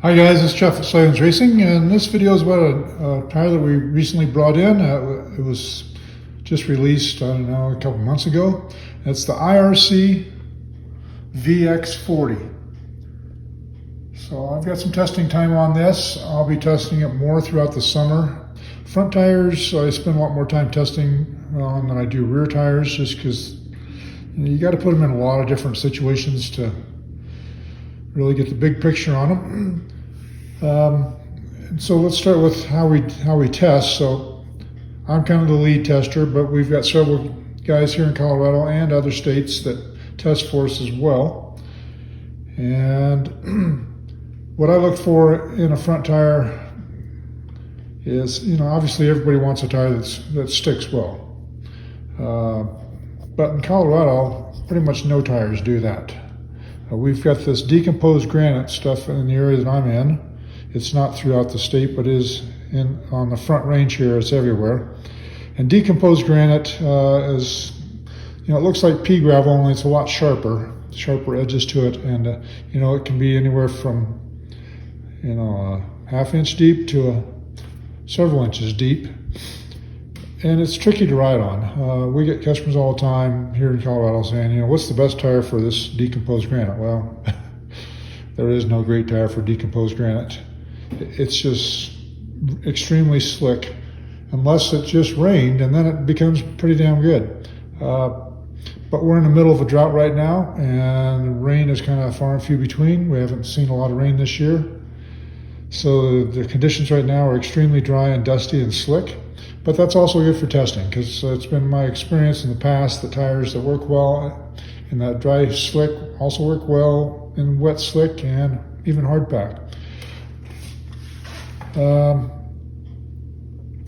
Hi guys, it's Jeff at Slavens Racing, and this video is about a tire that we recently brought in. It was just released, I don't know, a couple months ago. It's the IRC VX40. So I've got some testing time on this. I'll be testing it more throughout the summer. Front tires, I spend a lot more time testing on than I do rear tires, just because you got to put them in a lot of different situations to really get the big picture on them. So let's start with how we test. So I'm kind of the lead tester, but we've got several guys here in Colorado and other states that test for us as well. And what I look for in a front tire is, obviously everybody wants a tire that sticks well. But in Colorado, pretty much no tires do that. We've got this decomposed granite stuff in the area that I'm in. It's not throughout the state, but is on the front range here. It's everywhere. And decomposed granite is, it looks like pea gravel, only it's a lot sharper edges to it. And, it can be anywhere from, a half-inch deep to several inches deep. And it's tricky to ride on. We get customers all the time here in Colorado saying, what's the best tire for this decomposed granite? Well, there is no great tire for decomposed granite. It's just extremely slick, unless it just rained, and then it becomes pretty damn good. But we're in the middle of a drought right now, and rain is kind of far and few between. We haven't seen a lot of rain this year. So the conditions right now are extremely dry and dusty and slick. But that's also good for testing, because it's been my experience in the past that tires that work well in that dry slick also work well in wet slick and even hard pack.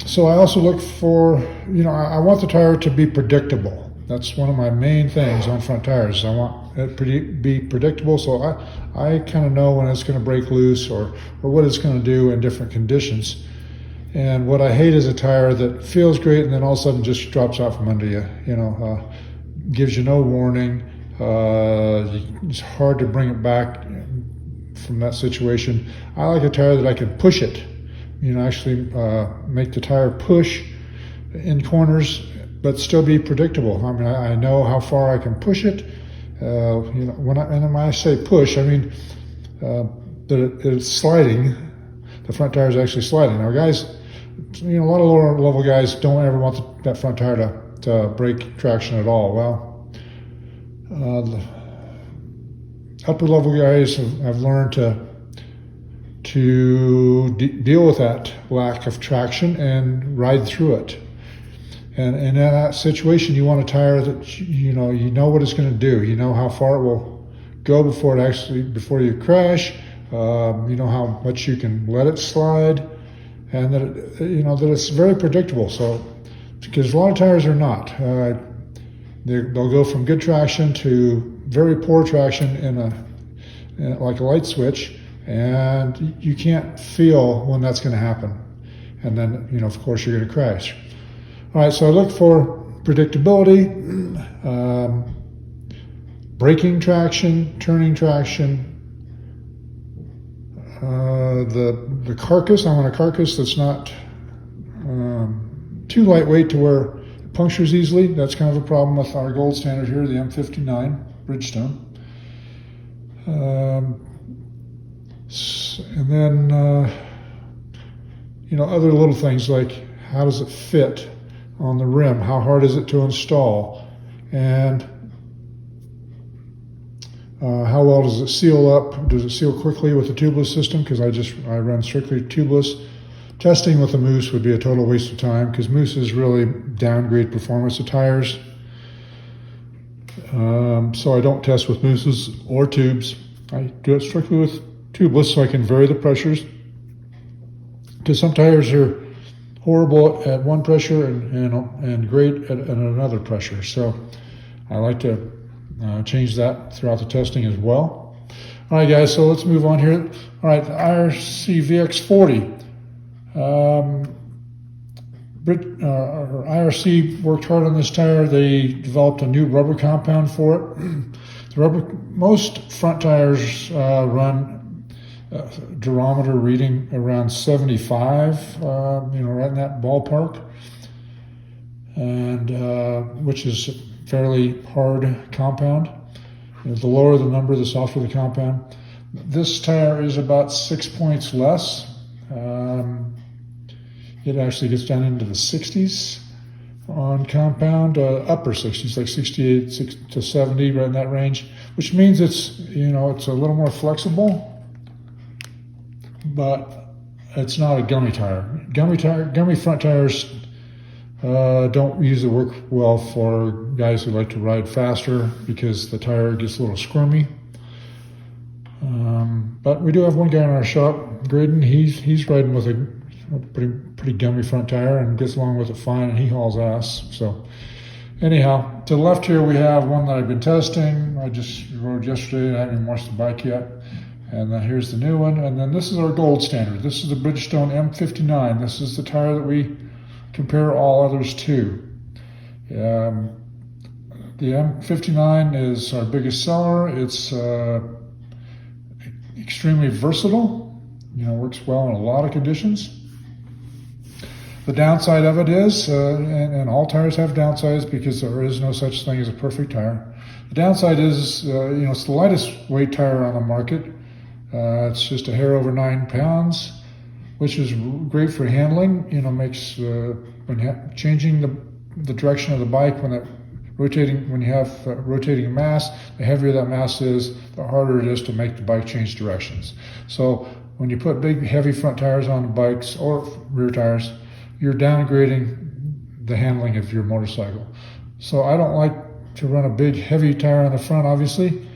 So I also look for, I want the tire to be predictable. That's one of my main things on front tires. I want it to be predictable, so I kind of know when it's going to break loose or what it's going to do in different conditions. And what I hate is a tire that feels great and then all of a sudden just drops out from under you. Gives you no warning. It's hard to bring it back from that situation. I like a tire that I can push it. Actually make the tire push in corners, but still be predictable. I mean, I know how far I can push it. When I say push, I mean that it's sliding. The front tire is actually sliding. Now, guys, a lot of lower level guys don't ever want that front tire to break traction at all. Well, the upper level guys have learned to deal with that lack of traction and ride through it. And in that situation, you want a tire that you know what it's going to do. You know how far it will go before you crash. You know how much you can let it slide, and that that it's very predictable. So, because a lot of tires are not, they'll go from good traction to very poor traction in like a light switch, and you can't feel when that's going to happen, and then of course you're going to crash. All right, so I look for predictability, braking traction, turning traction. The carcass, I want a carcass that's not too lightweight to where it punctures easily. That's kind of a problem with our gold standard here, the M59 Bridgestone. And then, other little things like how does it fit on the rim? How hard is it to install? And how well does it seal up? Does it seal quickly with the tubeless system? Because I run strictly tubeless. Testing with a Moose would be a total waste of time, because Mooses really downgrade performance of tires. So I don't test with Mooses or tubes. I do it strictly with tubeless so I can vary the pressures. Because some tires are horrible at one pressure and great at another pressure. So I like to change that throughout the testing as well. All right, guys, so let's move on here. All right, the IRC VX40. IRC worked hard on this tire. They developed a new rubber compound for it. Most front tires run durometer reading around 75, right in that ballpark, and which is fairly hard compound. The lower the number, the softer the compound. This tire is about 6 points less. It actually gets down into the 60s on compound, upper 60s, like 68 to 70, right in that range, which means it's a little more flexible, but it's not a gummy tire. Gummy front tires don't usually work well for guys who like to ride faster because the tire gets a little squirmy. But we do have one guy in our shop, Graydon. He's riding with a pretty gummy front tire and gets along with it fine, and he hauls ass. So anyhow, to the left here we have one that I've been testing. I just rode yesterday. I haven't even washed the bike yet. And then here's the new one. And then this is our gold standard. This is the Bridgestone M59. This is the tire that we compare all others to. The M59 is our biggest seller. It's extremely versatile. Works well in a lot of conditions. The downside of it is, and all tires have downsides because there is no such thing as a perfect tire. The downside is, it's the lightest weight tire on the market. It's just a hair over 9 pounds, which is great for handling. Makes when changing the direction of the bike, when you have rotating mass, the heavier that mass is, the harder it is to make the bike change directions. So when you put big, heavy front tires on bikes or rear tires, you're downgrading the handling of your motorcycle. So I don't like to run a big, heavy tire on the front, obviously,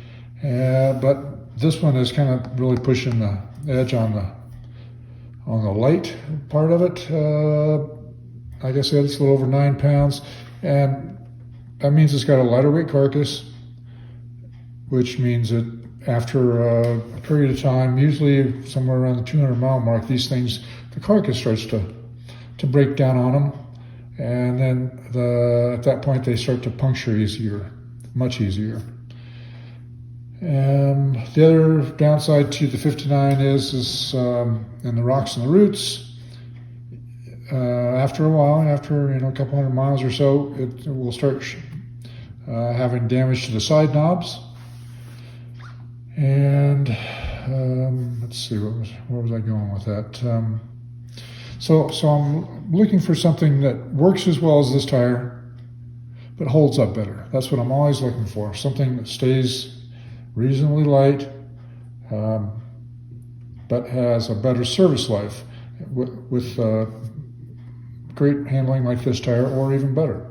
but this one is kind of really pushing the edge on the light part of it. Like I said, it's a little over 9 pounds, and that means it's got a lighter weight carcass, which means that after a period of time, usually somewhere around the 200-mile mark, these things, the carcass starts to break down on them, and then at that point they start to puncture easier, much easier. And the other downside to the 59 is in the rocks and the roots. After a while, after a couple hundred miles or so, it will start having damage to the side knobs. And let's see, where was I going with that? So I'm looking for something that works as well as this tire, but holds up better. That's what I'm always looking for. Something that stays reasonably light, but has a better service life with great handling like this tire, or even better.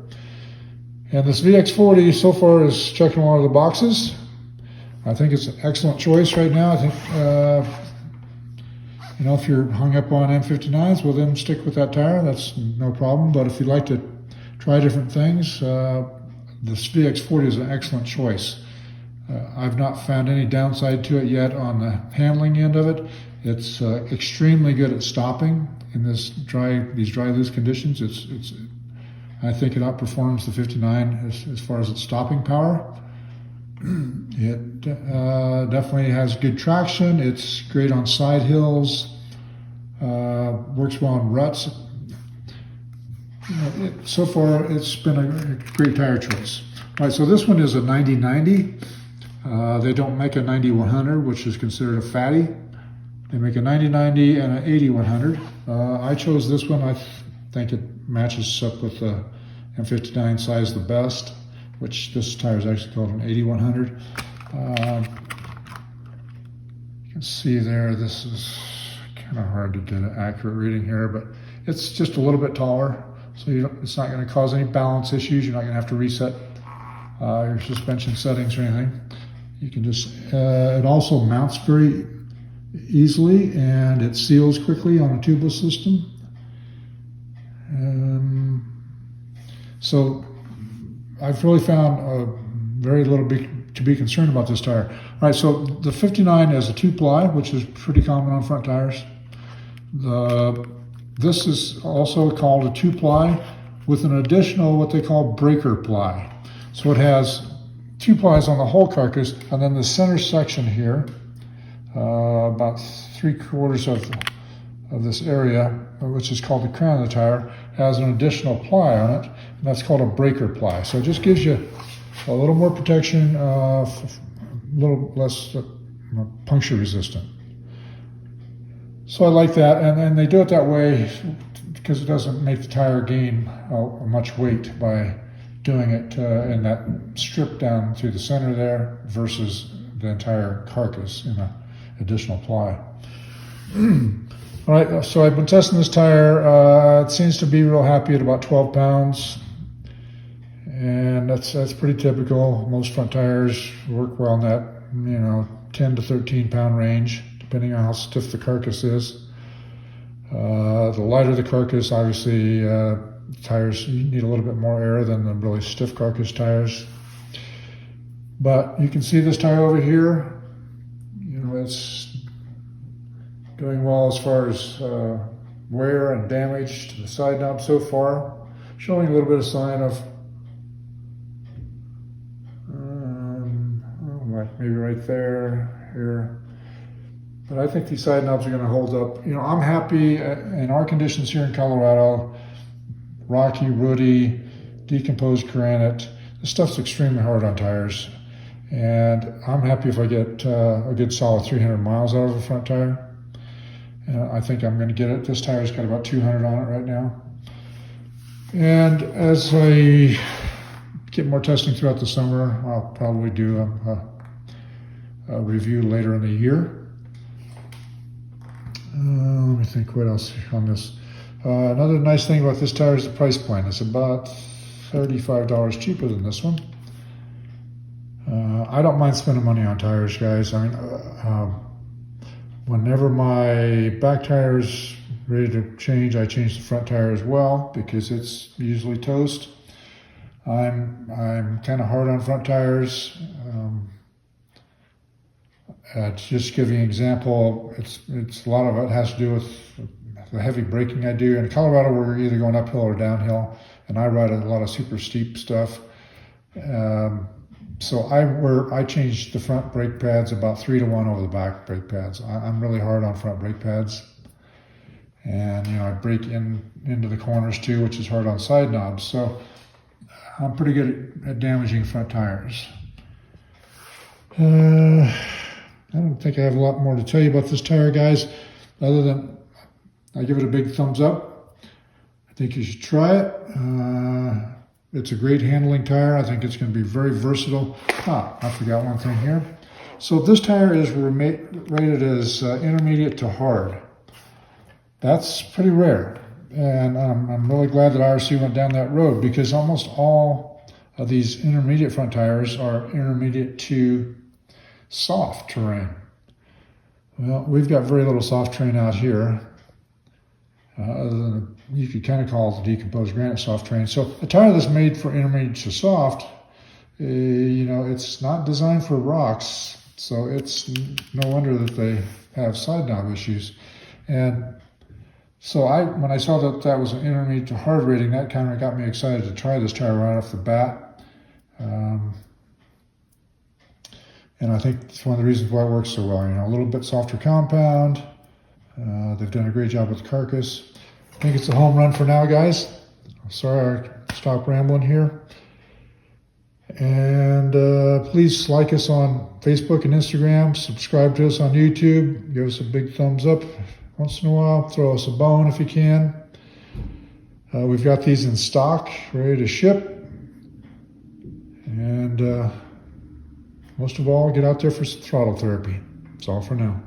And this VX40 so far is checking a lot of the boxes. I think it's an excellent choice right now. I think if you're hung up on M59s, well, then stick with that tire. That's no problem. But if you'd like to try different things, this VX40 is an excellent choice. I've not found any downside to it yet on the handling end of it. It's extremely good at stopping in these dry, loose conditions. I think it outperforms the 59 as far as its stopping power. It definitely has good traction. It's great on side hills. Works well on ruts. So far, it's been a great tire choice. All right, so this one is a 9090. They don't make a 9100, which is considered a fatty. They make a 9090 and an 8100. I chose this one. I think it matches up with the M59 size the best, which this tire is actually called an 8100. You can see there, this is kind of hard to get an accurate reading here, but it's just a little bit taller, so it's not going to cause any balance issues. You're not going to have to reset your suspension settings or anything. You can just, it also mounts very easily, and it seals quickly on a tubeless system. So I've really found very little to be concerned about this tire. All right, so the 59 is a 2-ply, which is pretty common on front tires. This is also called a 2-ply with an additional what they call breaker ply. So it has 2 plies on the whole carcass, and then the center section here about 3/4 of this area, which is called the crown of the tire, has an additional ply on it, and that's called a breaker ply. So it just gives you a little more protection, a little less puncture resistant. So I like that, and they do it that way because it doesn't make the tire gain much weight by doing it in that strip down through the center there versus the entire carcass in an additional ply. All right, so I've been testing this tire. It seems to be real happy at about 12 pounds. And that's pretty typical. Most front tires work well in that, 10 to 13 pound range, depending on how stiff the carcass is. The lighter the carcass, obviously, tires need a little bit more air than the really stiff carcass tires. But you can see this tire over here, it's doing well as far as wear and damage to the side knob so far, showing a little bit of sign of maybe right there, here. But I think these side knobs are going to hold up. I'm happy in our conditions here in Colorado, rocky, rooty, decomposed granite. This stuff's extremely hard on tires. And I'm happy if I get a good solid 300 miles out of the front tire. I think I'm going to get it. This tire's got about 200 on it right now. And as I get more testing throughout the summer, I'll probably do a review later in the year. Let me think what else on this. Another nice thing about this tire is the price point. It's about $35 cheaper than this one. I don't mind spending money on tires, guys. I mean, whenever my back tire is ready to change, I change the front tire as well because it's usually toast. I'm kind of hard on front tires. To just give you an example, it's a lot of it has to do with the heavy braking I do. In Colorado, we're either going uphill or downhill, and I ride a lot of super steep stuff. So I changed the front brake pads about 3-to-1 over the back brake pads. I'm really hard on front brake pads. And I brake into the corners too, which is hard on side knobs. So I'm pretty good at damaging front tires. I don't think I have a lot more to tell you about this tire, guys, other than I give it a big thumbs up. I think you should try it. It's a great handling tire. I think it's going to be very versatile. I forgot one thing here. So this tire is rated as intermediate to hard. That's pretty rare. And I'm really glad that IRC went down that road because almost all of these intermediate front tires are intermediate to soft terrain. Well, we've got very little soft terrain out here. Other than you could kind of call it the decomposed granite soft terrain. So a tire that's made for intermediate to soft, it's not designed for rocks. So it's no wonder that they have side knob issues. And so when I saw that was an intermediate to hard rating, that kind of got me excited to try this tire right off the bat. And I think it's one of the reasons why it works so well. A little bit softer compound. They've done a great job with the carcass. I think it's a home run for now, guys. Sorry I stopped rambling here. And please like us on Facebook and Instagram. Subscribe to us on YouTube. Give us a big thumbs up once in a while. Throw us a bone if you can. We've got these in stock, ready to ship. And most of all, get out there for some throttle therapy. That's all for now.